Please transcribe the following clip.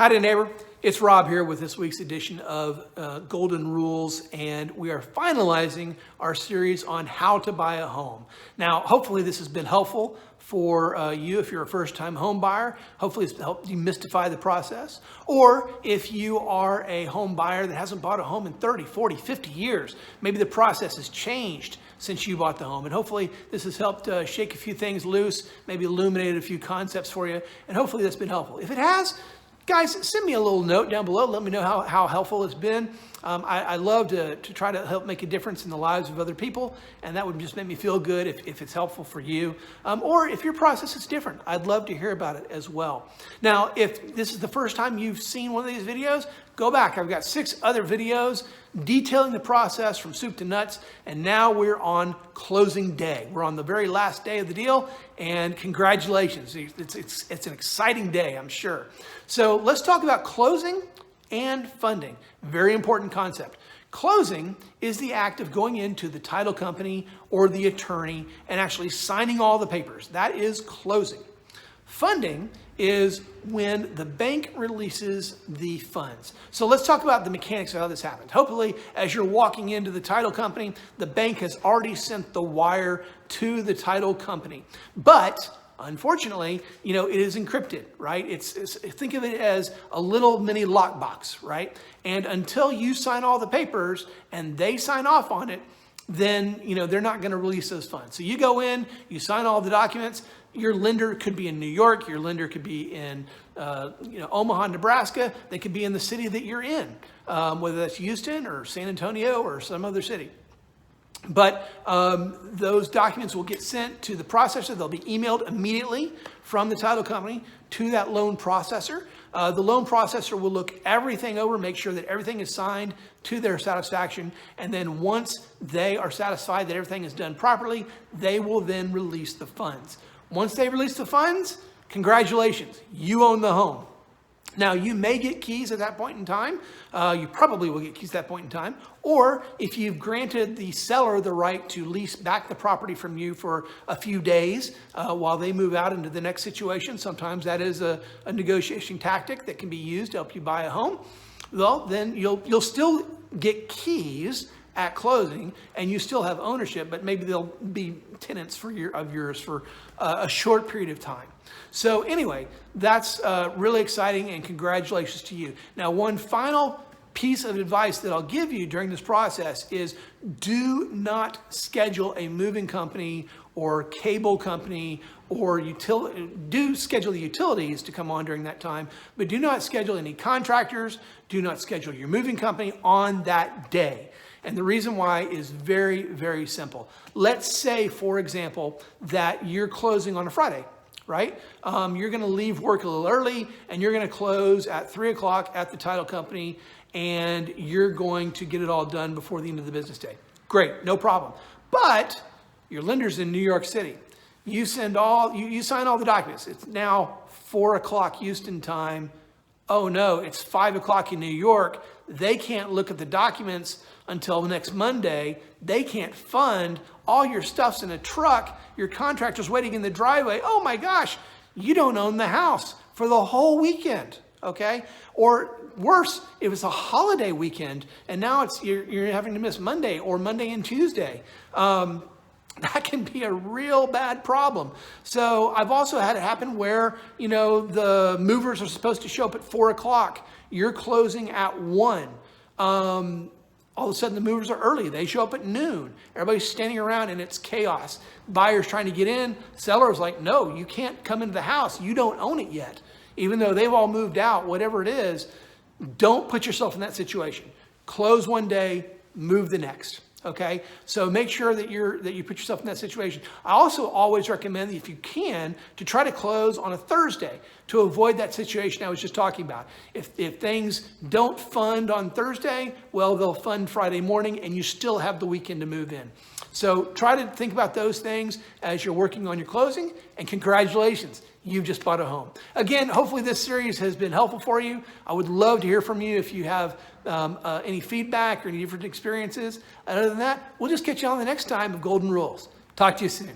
Howdy, neighbor. It's Rob here with this week's edition of Golden Rules, and we are finalizing our series on how to buy a home. Now, hopefully this has been helpful for you if you're a first-time home buyer. Hopefully it's helped demystify the process. Or if you are a home buyer that hasn't bought a home in 30, 40, 50 years, maybe the process has changed since you bought the home. And hopefully this has helped shake a few things loose, maybe illuminated a few concepts for you, and hopefully that's been helpful. If it has, guys, send me a little note down below. Let me know how helpful it's been. I love to try to help make a difference in the lives of other people, and that would just make me feel good if it's helpful for you. Or if your process is different, I'd love to hear about it as well. Now, if this is the first time you've seen one of these videos, go back. I've got 6 other videos detailing the process from soup to nuts, and now we're on closing day. We're on the very last day of the deal, and congratulations. It's an exciting day, I'm sure. So let's talk about closing and funding. Very important concept. Closing is the act of going into the title company or the attorney and actually signing all the papers. That is closing. Funding is when the bank releases the funds. So let's talk about the mechanics of how this happens. Hopefully, as you're walking into the title company, the bank has already sent the wire to the title company. But unfortunately, it is encrypted, right? Think of it as a little mini lockbox, right? And until you sign all the papers and they sign off on it, then they're not going to release those funds. So you go in, you sign all the documents. Your lender could be in New York. Your lender could be in Omaha, Nebraska. They could be in the city that you're in, whether that's Houston or San Antonio or some other city. But those documents will get sent to the processor. They'll be emailed immediately from the title company to that loan processor. The loan processor will look everything over, make sure that everything is signed to their satisfaction. And then once they are satisfied that everything is done properly, they will then release the funds. Once they release the funds, congratulations, you own the home. Now, you may get keys at that point in time. You probably will get keys at that point in time. Or if you've granted the seller the right to lease back the property from you for a few days while they move out into the next situation, sometimes that is a negotiation tactic that can be used to help you buy a home. Well, then you'll still get keys at closing, and you still have ownership, but maybe they'll be tenants of yours for a short period of time. So anyway, that's really exciting, and congratulations to you. Now, one final piece of advice that I'll give you during this process is do not schedule a moving company or cable company or do schedule the utilities to come on during that time, but do not schedule any contractors. Do not schedule your moving company on that day. And the reason why is very, very simple. Let's say, for example, that you're closing on a Friday, right? You're going to leave work a little early and you're going to close at 3 o'clock at the title company, and you're going to get it all done before the end of the business day. Great, no problem. But your lender's in New York City. You sign all the documents. It's now 4 o'clock Houston time. Oh no, it's 5 o'clock in New York. They can't look at the documents until next Monday. They can't fund. All your stuff's in a truck. Your contractor's waiting in the driveway. Oh my gosh, you don't own the house for the whole weekend, okay? Or worse, if it's a holiday weekend and now you're having to miss Monday or Monday and Tuesday. That can be a real bad problem. So I've also had it happen where, the movers are supposed to show up at 4 o'clock. You're closing at 1. All of a sudden the movers are early. They show up at noon. Everybody's standing around and it's chaos. Buyers trying to get in. Seller's like, no, you can't come into the house. You don't own it yet. Even though they've all moved out, whatever it is, don't put yourself in that situation. Close one day, move the next. Okay, so make sure that you put yourself in that situation. I also always recommend that if you can, to try to close on a Thursday to avoid that situation I was just talking about. If things don't fund on Thursday, well, they'll fund Friday morning and you still have the weekend to move in. So try to think about those things as you're working on your closing, and congratulations, you've just bought a home. Again, hopefully this series has been helpful for you. I would love to hear from you if you have any feedback or any different experiences. Other than that, we'll just catch you on the next time of Golden Rules. Talk to you soon.